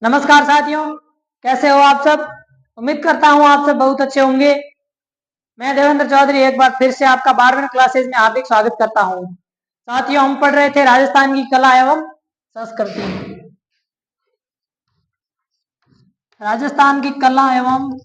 नमस्कार साथियों, कैसे हो आप सब। उम्मीद करता हूँ आप सब बहुत अच्छे होंगे। मैं देवेंद्र चौधरी एक बार फिर से आपका 12वीं क्लासेज में हार्दिक स्वागत करता हूँ। साथियों, हम पढ़ रहे थे राजस्थान की कला एवं संस्कृति। राजस्थान की कला एवं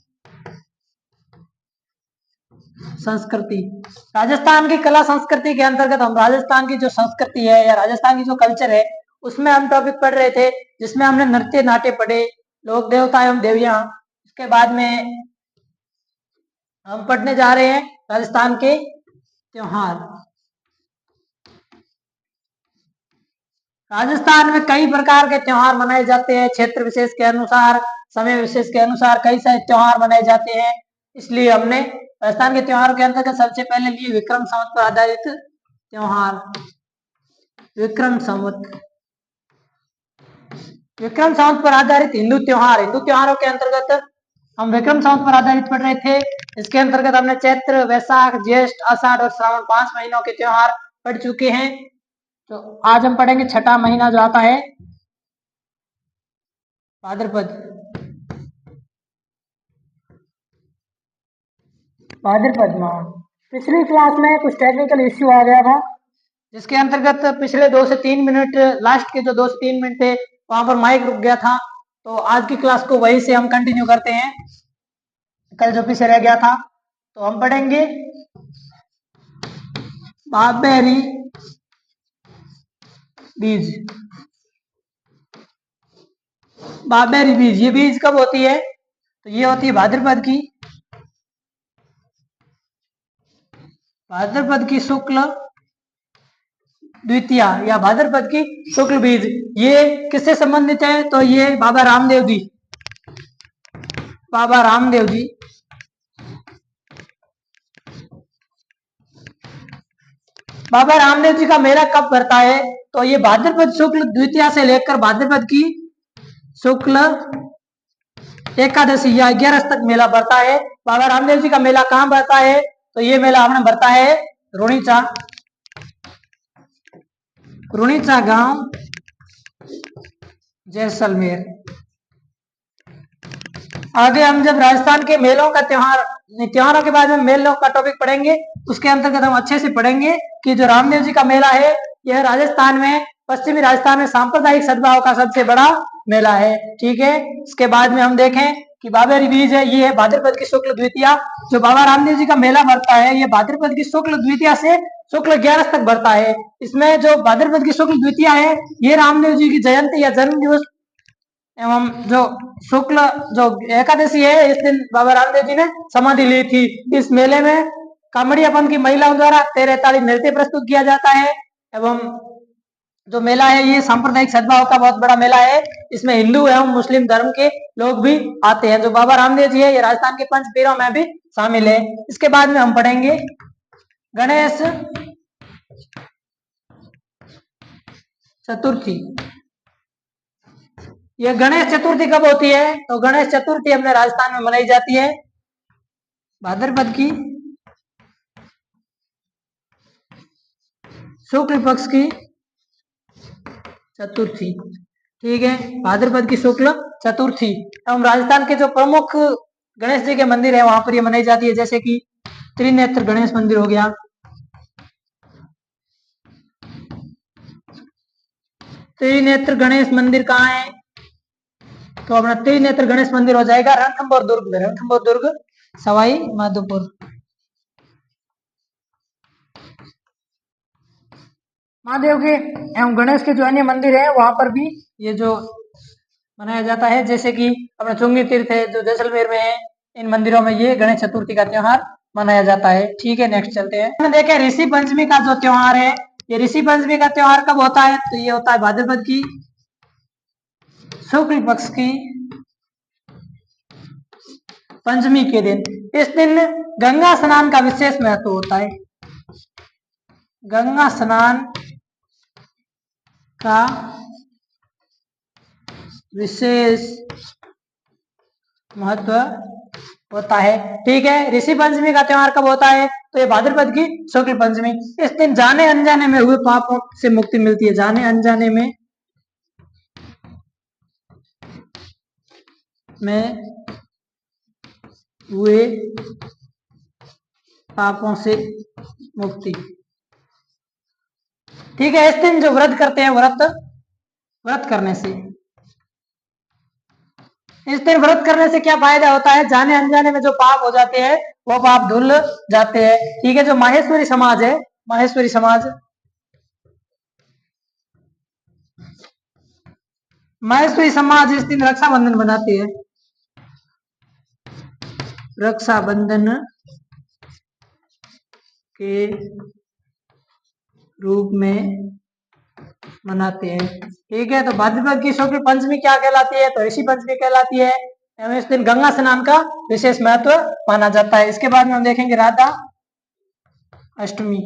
संस्कृति। राजस्थान की कला संस्कृति के अंतर्गत हम राजस्थान की जो संस्कृति है या राजस्थान की जो कल्चर है उसमें हम टॉपिक पढ़ रहे थे, जिसमें हमने नृत्य नाट्य पढ़े, लोक देवता एवं देवियां। इसके बाद में हम पढ़ने जा रहे हैं राजस्थान के त्योहार। राजस्थान में कई प्रकार के त्योहार मनाए जाते हैं। क्षेत्र विशेष के अनुसार, समय विशेष के अनुसार कई सारे त्योहार मनाए जाते हैं। इसलिए हमने राजस्थान के त्योहारों के अंतर्गत सबसे पहले लिए विक्रम संवत पर आधारित त्योहार। विक्रम संवत पर आधारित हिंदू त्योहार। हिंदू त्योहारों के अंतर्गत हम विक्रम संवत पर आधारित पढ़ रहे थे। इसके अंतर्गत हमने चैत्र, वैशाख, ज्येष्ठ, आषाढ़ और श्रावण 5 महीनों के त्योहार पढ़ चुके हैं। तो आज हम पढ़ेंगे छठा महीना जो आता है भाद्रपद। भाद्रपद माह। पिछली क्लास में कुछ टेक्निकल इश्यू आ गया था, जिसके अंतर्गत पिछले 2 से 3 मिनट, लास्ट के जो 2 से 3 मिनट थे वहां पर माइक रुक गया था। तो आज की क्लास को वहीं से हम कंटिन्यू करते हैं, कल जो पीछे रह गया था। तो हम पढ़ेंगे बाबेरी बीज। बाबेरी बीज, ये बीज कब होती है? तो ये होती है भाद्रपद की शुक्ल द्वितीया या भाद्रपद की शुक्ल बीज। ये किससे संबंधित है? तो ये बाबा रामदेव जी बाबा रामदेव जी का मेला कब भरता है? तो ये भाद्रपद शुक्ल द्वितीया से लेकर भाद्रपद की शुक्ल एकादशी या 11 तक मेला भरता है। बाबा रामदेव जी का मेला कहाँ भरता है? तो ये मेला हमने भरता है रुणीचा गांव, जैसलमेर। आगे हम जब राजस्थान के मेलों का त्योहारों के बाद में मेलों का टॉपिक पढ़ेंगे, उसके अंतर्गत हम अच्छे से पढ़ेंगे कि जो रामदेव जी का मेला है यह राजस्थान में, पश्चिमी राजस्थान में सांप्रदायिक सद्भाव का सबसे बड़ा मेला है। ठीक है। इसके बाद में हम देखें कि बाबेरी बीज है, ये है भाद्रपद की शुक्ल द्वितीया। जो बाबा रामदेव जी का मेला भरता है ये भाद्रपद की शुक्ल द्वितीया से शुक्ल 11 तक भरता है। इसमें जो भाद्रपद की शुक्ल द्वितीया है ये रामदेव जी की जयंती या जन्म दिवस एवं जो शुक्ल जो एकादशी है, इस दिन बाबा रामदेव जी ने समाधि ली थी। इस मेले में कामड़िया पंथ की महिलाओं द्वारा 13 नृत्य प्रस्तुत किया जाता है। एवं जो मेला है ये सांप्रदायिक सद्भाव का बहुत बड़ा मेला है। इसमें हिंदू एवं मुस्लिम धर्म के लोग भी आते हैं। जो बाबा रामदेव जी है ये राजस्थान के पंच पीरों में भी शामिल है। इसके बाद में हम पढ़ेंगे गणेश चतुर्थी। ये गणेश चतुर्थी कब होती है? तो गणेश चतुर्थी अपने राजस्थान में मनाई जाती है भाद्रपद की शुक्ल पक्ष की चतुर्थी। ठीक है, भाद्रपद की शुक्ल चतुर्थी। एवं राजस्थान के जो प्रमुख गणेश जी के मंदिर है वहां पर ये मनाई जाती है, जैसे कि त्रिनेत्र गणेश मंदिर हो गया। त्रिनेत्र गणेश मंदिर कहाँ है? तो अपना त्रिनेत्र गणेश मंदिर हो जाएगा रणथंभौर दुर्ग, सवाई माधोपुर। महादेव के एवं गणेश के जो अन्य मंदिर है वहां पर भी ये जो मनाया जाता है, जैसे कि अपना चुंगी तीर्थ है जो जैसलमेर में है, इन मंदिरों में ये गणेश चतुर्थी का त्योहार मनाया जाता है। ठीक है, नेक्स्ट चलते हैं। देखें ऋषि पंचमी का जो त्योहार है, ये ऋषि पंचमी का त्योहार कब होता है? तो ये होता है भाद्रपद की शुक्ल पक्ष की पंचमी के दिन। इस दिन गंगा स्नान का विशेष महत्व होता है। गंगा स्नान का विशेष महत्व होता है। ठीक है, ऋषि पंचमी का त्योहार कब होता है? तो ये भाद्रपद की शुक्ल पंचमी। इस दिन जाने अनजाने में हुए पापों से मुक्ति मिलती है। जाने अनजाने में में हुए पापों से मुक्ति। ठीक है, इस दिन जो व्रत करते हैं, व्रत करने से, इस दिन व्रत करने से क्या फायदा होता है? जाने अनजाने में जो पाप हो जाते हैं वो पाप धुल जाते हैं। ठीक है, जो माहेश्वरी समाज है, माहेश्वरी समाज, माहेश्वरी समाज इस दिन रक्षाबंधन मनाती है, रक्षाबंधन के रूप में मनाते हैं। ठीक है, तो भाद्रपद की शुक्ल पंचमी क्या कहलाती है? तो ऋषि पंचमी कहलाती है। एवं इस दिन गंगा स्नान का विशेष महत्व माना जाता है। इसके बाद में हम देखेंगे राधा अष्टमी।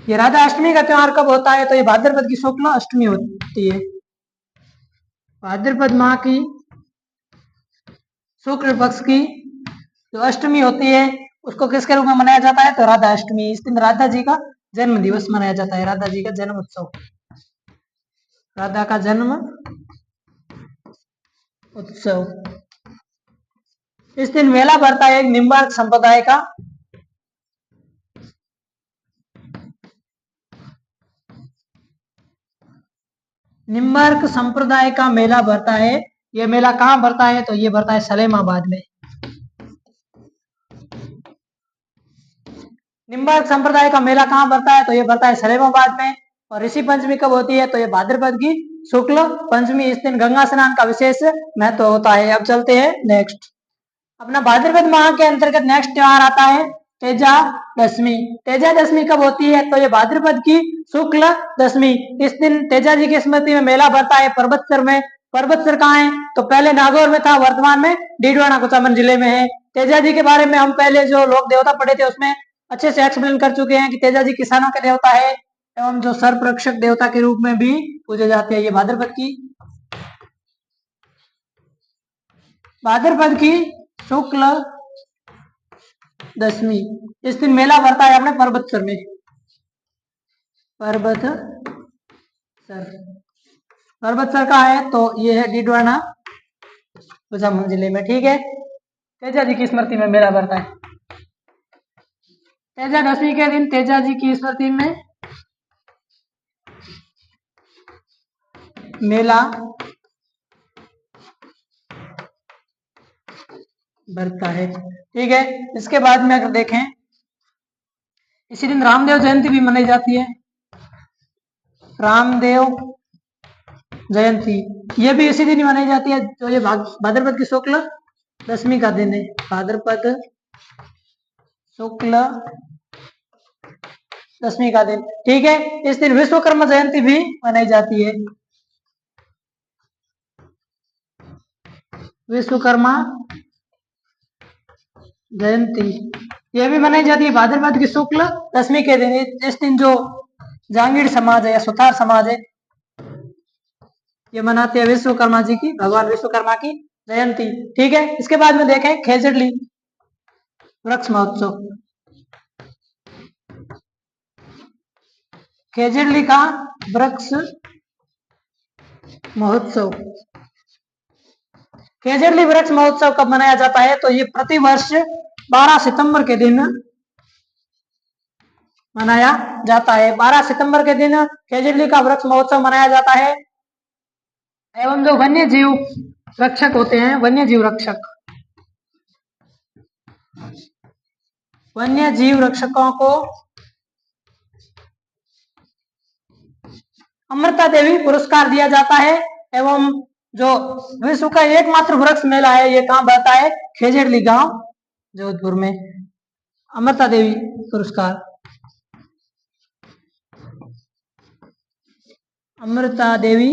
ये राधा अष्टमी का त्योहार कब होता है? तो ये भाद्रपद की शुक्ल अष्टमी होती है। भाद्रपद माह की शुक्ल पक्ष की जो अष्टमी होती है उसको किसके रूप में मनाया जाता है? तो राधा अष्टमी। इस दिन राधा जी का जन्म दिवस मनाया जाता है, राधा जी का जन्म उत्सव, राधा का जन्म उत्सव। इस दिन मेला भरता है एक निम्बार्क संप्रदाय का, निम्बार्क संप्रदाय का मेला भरता है। यह मेला कहाँ भरता है? तो ये भरता है सलेमाबाद में। निम्बार्क संप्रदाय का मेला कहाँ भरता है? तो ये भरता है सलेमाबाद में। और ऋषि पंचमी कब होती है? तो ये भाद्रपद की शुक्ल पंचमी। इस दिन गंगा स्नान का विशेष महत्व होता है। अब चलते हैं नेक्स्ट, अपना भाद्रपद माह के अंतर्गत नेक्स्ट त्योहार आता है तेजा दशमी। तेजा दशमी कब होती है? तो ये भाद्रपद की शुक्ल दशमी। इस दिन तेजा जी की स्मृति में मेला भरता है पर्वतसर में। पर्वतसर कहाँ है? तो पहले नागौर में था, वर्तमान में डीडवाना कुचामन जिले में है। तेजा जी के बारे में हम पहले जो लोक देवता पढ़े थे उसमें अच्छे से एक्सप्लेन कर चुके हैं कि तेजा जी किसानों के देवता है एवं जो सर्प रक्षक देवता के रूप में भी पूजे जाते हैं। ये भाद्रपद की शुक्ल दशमी। इस दिन मेला भरता है अपने पर्वतसर में, पर्वतसर का है तो ये है डीडवाना कुचामन जिले में। ठीक है, तेजा जी की स्मृति में मेला भरता है। तेजा दशमी के दिन तेजा जी की स्मृति में मेला भरता है। ठीक है, इसके बाद में अगर देखें इसी दिन रामदेव जयंती भी मनाई जाती है, रामदेव जयंती ये भी इसी दिन ही मनाई जाती है। तो ये भाद्रपद की शुक्ल दशमी का दिन है, भाद्रपद शुक्ल दशमी का दिन। ठीक है, इस दिन विश्वकर्मा जयंती भी मनाई जाती है, विश्वकर्मा जयंती यह भी मनाई जाती है भाद्रपद की शुक्ल दशमी के दिन। इस दिन जो जांगीर समाज है या सुतार समाज है ये मनाते हैं विश्वकर्मा जी की, भगवान विश्वकर्मा की जयंती। ठीक है, इसके बाद में देखें खेजड़ली वृक्ष महोत्सव। खेजड़ली का वृक्ष महोत्सव, खेजड़ली वृक्ष महोत्सव कब मनाया जाता है? तो ये प्रतिवर्ष 12 सितंबर के दिन मनाया जाता है। 12 सितंबर के दिन खेजड़ली का वृक्ष महोत्सव मनाया जाता है। एवं जो वन्य जीव रक्षक होते हैं, वन्य जीव रक्षक, वन्य जीव रक्षकों को अमृता देवी पुरस्कार दिया जाता है। एवं जो विश्व का एकमात्र वृक्ष मेला है ये कहाँ भरता है? खेजड़ली गांव जोधपुर में, अमृता देवी पुरस्कार, अमृता देवी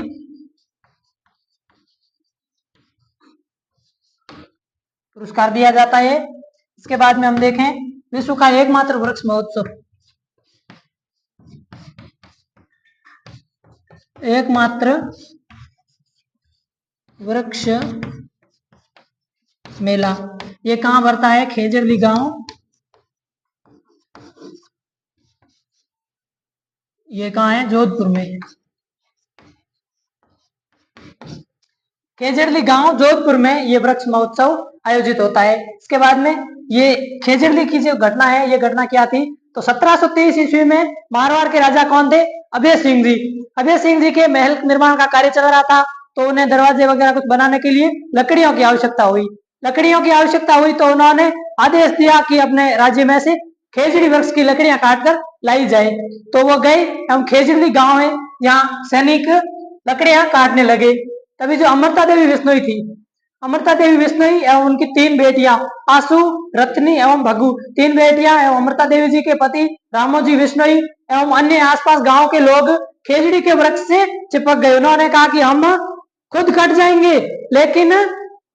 पुरस्कार दिया जाता है। इसके बाद में हम देखें विश्व का एकमात्र वृक्ष महोत्सव, एकमात्र वृक्ष मेला ये कहाँ भरता है? खेजड़ली गांव, ये कहाँ है? जोधपुर में। खेजड़ली गांव जोधपुर में ये वृक्ष महोत्सव आयोजित होता है। इसके बाद में ये खेजड़ली की जो घटना है, ये घटना क्या थी, तो 1723 ईस्वी में मारवाड़ के राजा कौन थे, अभय सिंह जी। अभय सिंह जी के महल निर्माण का कार्य चल रहा था, तो उन्हें दरवाजे वगैरह कुछ बनाने के लिए लकड़ियों की आवश्यकता हुई। लकड़ियों की आवश्यकता हुई तो उन्होंने आदेश दिया कि अपने राज्य में से खेजड़ी वृक्ष की लकड़ियां काटकर लाई जाए। तो वो गए एवं खेजड़ी गांव है, यहाँ सैनिक लकड़ियां काटने लगे। तभी जो अमृता देवी बिश्नोई थी, अमृता देवी बिश्नोई एवं उनकी 3 बेटियां आशु, रत्नी एवं भगु, 3 बेटियां एवं अमृता देवी जी के पति रामोजी बिश्नोई एवं अन्य आसपास गांव के लोग खेजड़ी के वृक्ष से चिपक गए। उन्होंने कहा कि हम खुद कट जाएंगे लेकिन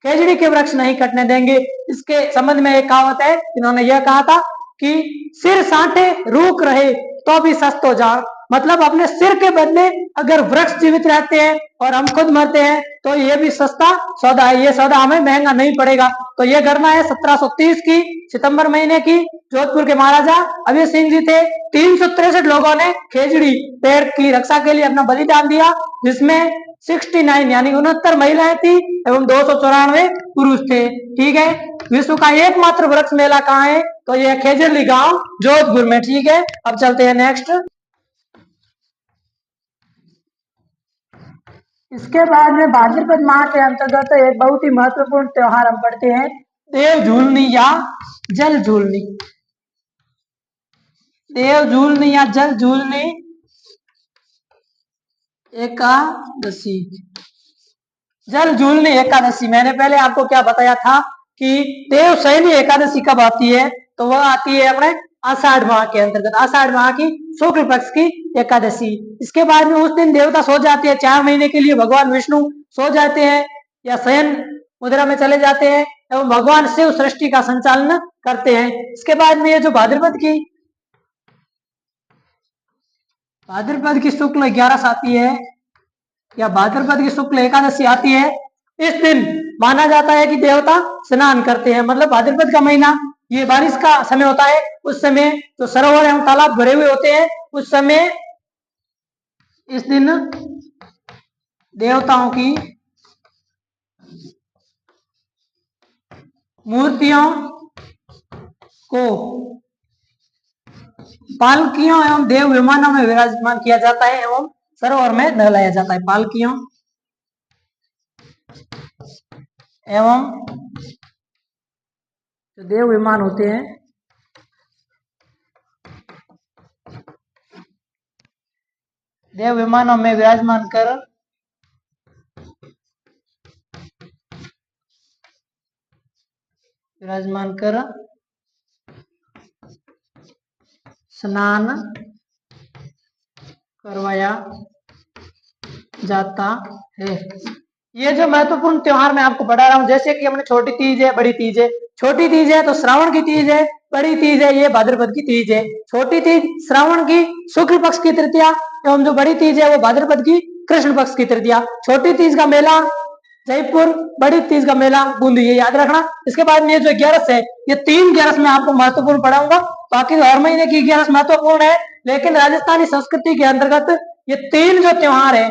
खेजड़ी के वृक्ष नहीं कटने देंगे। इसके संबंध में एक कहावत है, इन्होंने यह कहा था कि सिर साटे रूख रहे तो भी सस्तो जान, मतलब अपने सिर के बदले अगर वृक्ष जीवित रहते हैं और हम खुद मरते हैं तो ये भी सस्ता सौदा है, ये सौदा हमें महंगा नहीं पड़ेगा। तो ये घटना है 1730 की सितंबर महीने की। जोधपुर के महाराजा अभय सिंह जी थे। 363 लोगों ने खेजड़ी पेड़ की रक्षा के लिए अपना बलिदान दिया, जिसमें 69 यानी 69 महिलाएं थी एवं 294 पुरुष थे। ठीक है, विश्व का एकमात्र वृक्ष मेला कहाँ है, तो यह खेजड़ली गांव जोधपुर में। ठीक है, अब चलते हैं नेक्स्ट। इसके बाद में भाद्रपद माह के अंतर्गत एक बहुत ही महत्वपूर्ण त्योहार हम पढ़ते हैं, देव झूलनी या जल झूलनी। देव झूलनी या जल झूलनी एकादशी। जल झूलनी एकादशी, मैंने पहले आपको क्या बताया था कि देव शयनी एकादशी कब आती है, तो वह आती है अपने आषाढ़ माह के अंतर्गत, आषाढ़ माह की शुक्ल पक्ष की एकादशी। इसके बाद में उस दिन देवता सो जाते हैं, 4 महीने के लिए भगवान विष्णु सो जाते हैं या शयन मुद्रा में चले जाते हैं एवं भगवान शिव सृष्टि का संचालन करते हैं। इसके बाद में ये जो भाद्रपद की शुक्ल 11 आती है या भाद्रपद की शुक्ल एकादशी आती है, इस दिन माना जाता है कि देवता स्नान करते हैं। मतलब भाद्रपद का महीना ये बारिश का समय होता है, उस समय तो सरोवर एवं तालाब भरे हुए होते हैं, उस समय इस दिन देवताओं की मूर्तियों को पालकियों एवं देव विमानों में विराजमान किया जाता है एवं सरोवर में नहलाया जाता है। पालकियों एवं जो देव विमान होते हैं, देव विमानों में विराजमान कर स्नान करवाया जाता है। ये जो महत्वपूर्ण त्योहार मैं आपको पढ़ा रहा हूँ, जैसे कि हमने छोटी तीज है, बड़ी तीज है। छोटी तीज है तो श्रावण की तीज है, बड़ी तीज है ये भाद्रपद की तीज है। छोटी तीज श्रावण की शुक्ल पक्ष की तृतीया एवं जो बड़ी तीज है वो भाद्रपद की कृष्ण पक्ष की तृतीया। छोटी तीज का मेला जयपुर, बड़ी तीज का मेला बूंदी, ये याद रखना। इसके बाद में ये जो 11 है, ये 3 11 मैं आपको महत्वपूर्ण पढ़ाऊंगा। बाकी हर महीने की 11 महत्वपूर्ण है, लेकिन राजस्थानी संस्कृति के अंतर्गत ये 3 जो त्योहार है,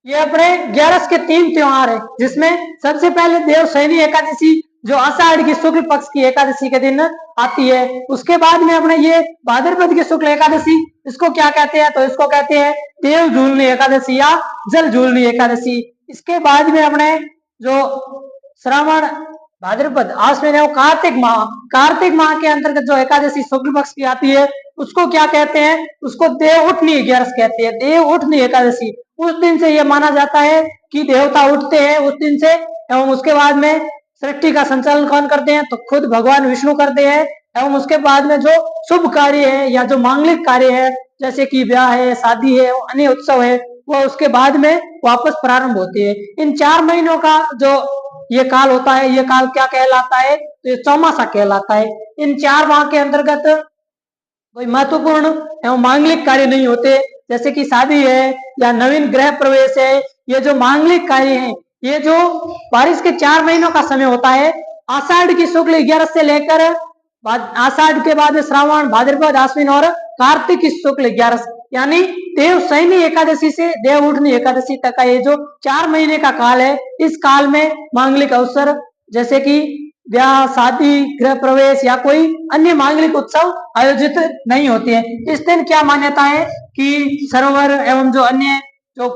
ये अपने 11 के 3 त्योहार है, जिसमें सबसे पहले देव शयनी एकादशी जो आषाढ़ की शुक्ल पक्ष की एकादशी के दिन आती है। उसके बाद में अपने ये भाद्रपद की शुक्ल एकादशी, इसको क्या कहते हैं, तो इसको कहते हैं देव झूलनी एकादशी या जल झूलनी एकादशी। इसके बाद में अपने जो श्रावण, भाद्रपद, आश्विन एवं कार्तिक माह के अंतर्गत जो एकादशी शुक्ल पक्ष की आती है, उसको क्या कहते हैं, उसको देव उठनी 11 कहते हैं, देव उठनी एकादशी। उस दिन से यह माना जाता है कि देवता उठते हैं उस दिन से, एवं उसके बाद में सृष्टि का संचालन कौन करते हैं, तो खुद भगवान विष्णु करते हैं। एवं उसके बाद में जो शुभ कार्य है या जो मांगलिक कार्य है, जैसे कि ब्याह है, शादी है, अन्य उत्सव है, वो उसके बाद में वापस प्रारंभ होते हैं। इन 4 महीनों का जो ये काल होता है, ये काल क्या कहलाता है, तो ये चौमासा कहलाता है। इन 4 माह के अंतर्गत कोई महत्वपूर्ण एवं मांगलिक कार्य नहीं होते, जैसे कि शादी है या नवीन गृह प्रवेश है। ये जो मांगलिक कार्य है, ये जो बारिश के 4 महीनों का समय होता है, आषाढ़ की शुक्ल 11 से लेकर आषाढ़ के बाद श्रावण, भाद्रपद, आश्विन और कार्तिक की शुक्ल 11, यानी देव शयनी एकादशी से देव उठनी एकादशी तक का ये जो 4 महीने का काल है, इस काल में मांगलिक अवसर जैसे कि ब्याह, शादी, गृह प्रवेश या कोई अन्य मांगलिक उत्सव आयोजित नहीं होते हैं। इस दिन क्या मान्यता है कि सरोवर एवं जो अन्य जो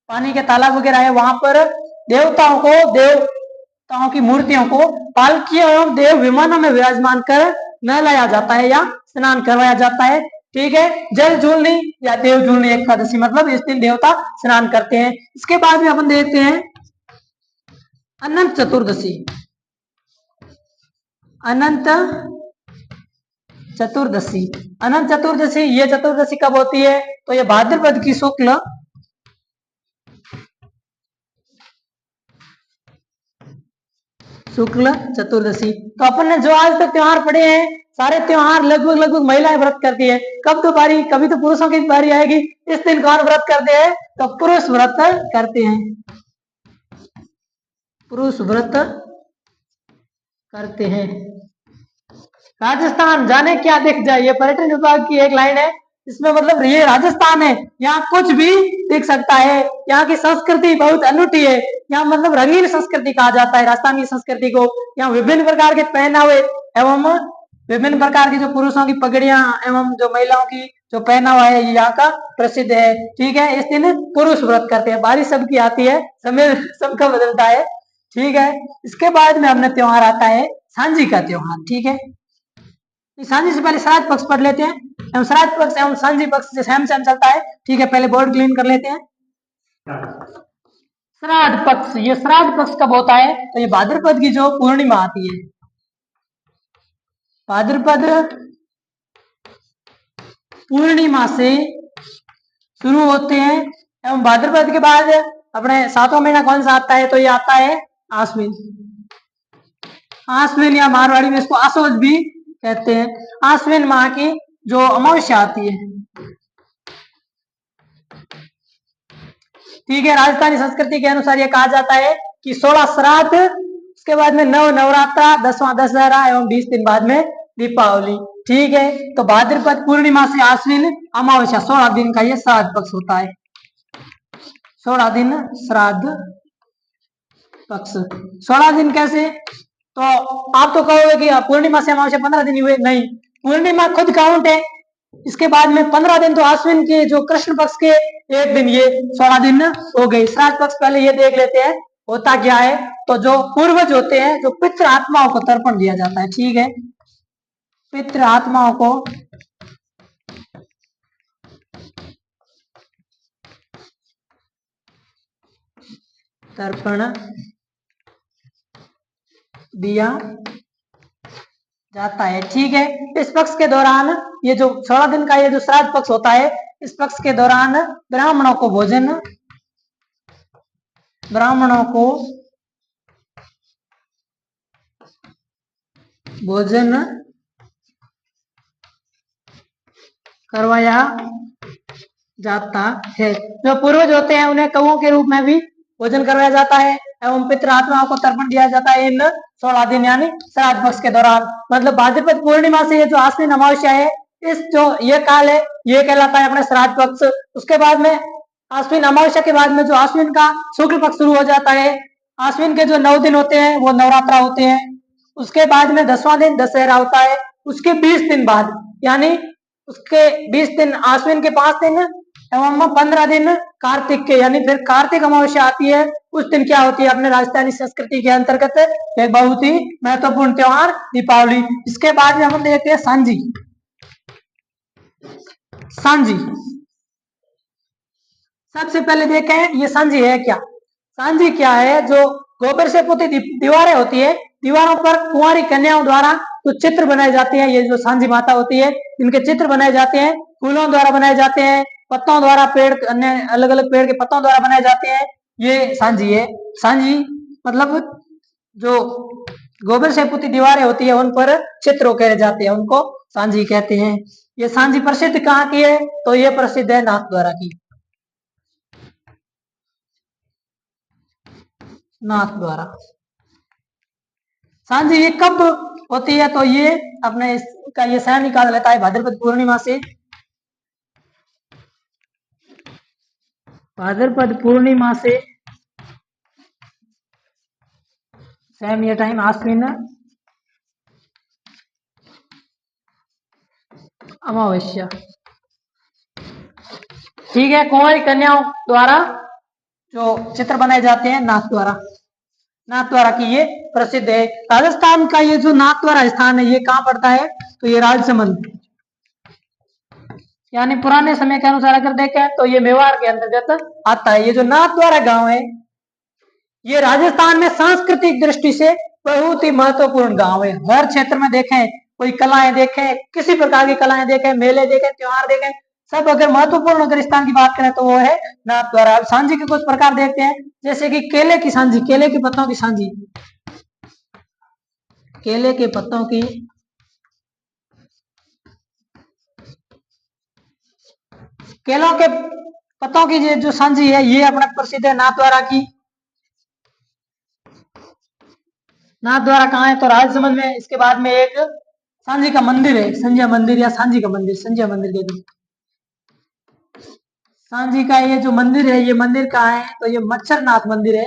पानी के तालाब वगैरह है वहां पर देवताओं की मूर्तियों को पालकियों एवं देव विमानों में विराजमान कर न लाया जाता है या स्नान करवाया जाता है। ठीक है, जल झूलनी या देव झूलनी एकादशी मतलब इस दिन देवता स्नान करते हैं। इसके बाद में अपन देखते हैं अनंत चतुर्दशी। अनंत चतुर्दशी, अनंत चतुर्दशी ये चतुर्दशी कब होती है? तो ये भाद्रपद की शुक्ल चतुर्दशी। तो अपन ने जो आज तक त्योहार पढ़े हैं सारे त्योहार लगभग महिलाएं व्रत करती है। कब तो कभी तो पुरुषों की बारी आएगी। इस दिन कौन व्रत करते हैं? तो पुरुष व्रत करते हैं, पुरुष व्रत करते हैं। राजस्थान जाने क्या दिख जाए, ये पर्यटन विभाग की एक लाइन है। इसमें मतलब ये राजस्थान है, यहाँ कुछ भी दिख सकता है। यहाँ की संस्कृति बहुत अनूठी है। यहाँ मतलब रंगीन संस्कृति कहा जाता है राजस्थान की संस्कृति को। यहाँ विभिन्न प्रकार के पहनावे एवं विभिन्न प्रकार की जो पुरुषों की पगड़ियां एवं जो महिलाओं की जो पहनावा है यहाँ का प्रसिद्ध है। ठीक है, इस दिन पुरुष व्रत करते हैं। बारिश सबकी आती है, समय सबका बदलता है। ठीक है, इसके बाद में हमने त्योहार आता है सांझी का त्योहार। ठीक है, सांझी से पहले श्राद्ध पक्ष पढ़ लेते हैं। एवं श्राद्ध पक्ष एवं सांझी पक्ष से सेम चलता है। ठीक है, पहले बोर्ड क्लीन कर लेते हैं। श्राद्ध पक्ष, ये श्राद्ध पक्ष कब होता है? तो ये भाद्रपद की जो पूर्णिमा आती है, भाद्रपद पूर्णिमा से शुरू होते हैं। एवं भाद्रपद के बाद अपने 7वां महीना कौन सा आता है? तो ये आता है आश्विन। आश्विन या मारवाड़ी में इसको आसोज भी कहते हैं। आश्विन माह की जो अमावस्या आती है। ठीक है, राजस्थानी संस्कृति के अनुसार यह कहा जाता है कि 16 श्राद्ध, उसके बाद में 9 नवरात्रा, 10वां दशहरा एवं 20 दिन बाद में दीपावली। ठीक है, तो भाद्रपद पूर्णिमा से आश्विन अमावस्या 16 दिन का यह श्राद्ध पक्ष होता है। 16 दिन श्राद्ध पक्ष। 16 दिन कैसे? तो आप तो कहोगे कि पूर्णिमा से अमावस्या 15 दिन हुए। नहीं, पूर्णिमा खुद काउंट है। इसके बाद में 15 दिन तो आश्विन के जो कृष्ण पक्ष के 1 दिन, ये 16 दिन हो गए। श्राद्ध पक्ष पहले ये देख लेते हैं होता क्या है। तो जो पूर्वज होते हैं, जो पितृ आत्माओं को तर्पण दिया जाता है। ठीक है, पितृ आत्माओं को तर्पण दिया जाता है। ठीक है, इस पक्ष के दौरान ये जो 16 दिन का ये जो श्राद्ध पक्ष होता है, इस पक्ष के दौरान ब्राह्मणों को भोजन करवाया जाता है। जो पूर्वज होते हैं उन्हें कौओं के रूप में भी भोजन करवाया जाता है एवं पितृ आत्माओं को तर्पण दिया जाता है इन 16 दिन यानी श्राद्ध पक्ष के दौरान। मतलब भाद्रपद पूर्णिमा से ये जो आश्विन अमावस्या है, इस जो ये काल है, ये कहलाता है अपने श्राद्ध पक्ष। उसके बाद में आश्विन अमावस्या के बाद में जो आश्विन का शुक्ल पक्ष शुरू हो जाता है। आश्विन के जो 9 दिन होते हैं वो नवरात्रा होते हैं। उसके बाद में 10वां दिन दशहरा होता है। उसके 20 दिन बाद यानी उसके 20 दिन आश्विन के 5 दिन एवं 15 दिन कार्तिक के, यानी फिर कार्तिक अमावस्या आती है। उस दिन क्या होती है अपने राजस्थानी संस्कृति के अंतर्गत एक बहुत ही महत्वपूर्ण त्योहार दीपावली। इसके बाद में हम देखते हैं सांझी। सांझी सबसे पहले देखें ये सांझी है क्या। सांझी क्या है? जो गोबर से पुती दीवारें होती है, दीवारों पर कुंवारी कन्याओं द्वारा कुछ चित्र बनाए जाते हैं। ये जो सांझी माता होती है, इनके चित्र बनाए जाते हैं, फूलों द्वारा बनाए जाते हैं, पत्तों द्वारा, पेड़ अन्य अलग अलग पेड़ के पत्तों द्वारा बनाए जाते हैं। ये सांझी है। सांझी मतलब जो गोबर से पुती दीवारें होती है उन पर चित्र उकेरे जाते हैं, उनको सांझी कहते हैं। ये सांझी प्रसिद्ध कहाँ की है? तो ये प्रसिद्ध है नाथद्वारा की। नाथद्वारा सांझी ये कब होती है? तो ये अपने इसका ये समय निकाल लेता है भाद्रपद पूर्णिमा से भाद्रपद पूर्णिमा से सेम ये टाइम आश्विन अमावस्या। ठीक है, कुंवारी कन्याओं द्वारा जो चित्र बनाए जाते हैं नाथद्वारा की ये प्रसिद्ध है। राजस्थान का ये जो नाथद्वारा स्थान है ये कहाँ पड़ता है, तो ये राजसमंद, यानी पुराने समय के अनुसार अगर देखें तो ये मेवाड़ के अंतर्गत आता है। ये जो नाथद्वारा गांव है ये राजस्थान में सांस्कृतिक दृष्टि से बहुत ही महत्वपूर्ण गांव है। हर क्षेत्र में देखें, कोई कलाएं देखें, किसी प्रकार की कलाएं देखें, मेले देखें, त्योहार देखें, सब अगर महत्वपूर्ण अगर स्थान की बात करें तो वो है नाथद्वारा। सांझी के कुछ प्रकार देखते हैं, जैसे कि केले की सांझी, केले के पत्तों की सांझी, केले के पत्तों की केलों के पत्तों की जो सांझी है ये अपना प्रसिद्ध है नाथद्वारा की। नाथद्वारा कहाँ है, तो राजसमंद में। इसके बाद में एक सांझी का मंदिर है, संजय मंदिर या सांझी का मंदिर, संजय मंदिर कहते हैं। सांझी का ये जो मंदिर है ये मंदिर कहाँ है, तो ये मच्छरनाथ मंदिर है,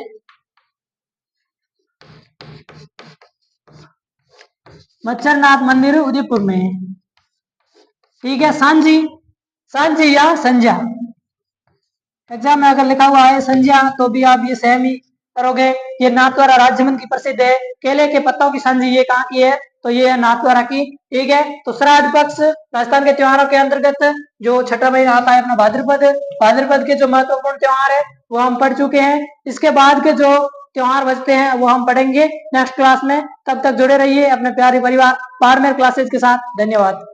मच्छरनाथ मंदिर उदयपुर में है। ठीक है, सांझी, सांझी या संध्या, एग्जाम में अगर लिखा हुआ है संध्या तो भी आप ये सेम ही करोगे। ये नाथद्वारा राजसमंद की प्रसिद्ध है। केले के पत्तों की सांझी ये कहाँ की है, तो ये है नाथद्वारा की। ठीक है, तो श्राद्ध पक्ष राजस्थान के त्योहारों के अंतर्गत जो छठा महीना आता है अपना भाद्रपद, भाद्रपद के जो महत्वपूर्ण त्योहार है वो हम पढ़ चुके हैं। इसके बाद के जो त्योहार बचते हैं वो हम पढ़ेंगे नेक्स्ट क्लास में। तब तक जुड़े रहिए अपने प्यारे परिवार बारमेर क्लासेज के साथ। धन्यवाद।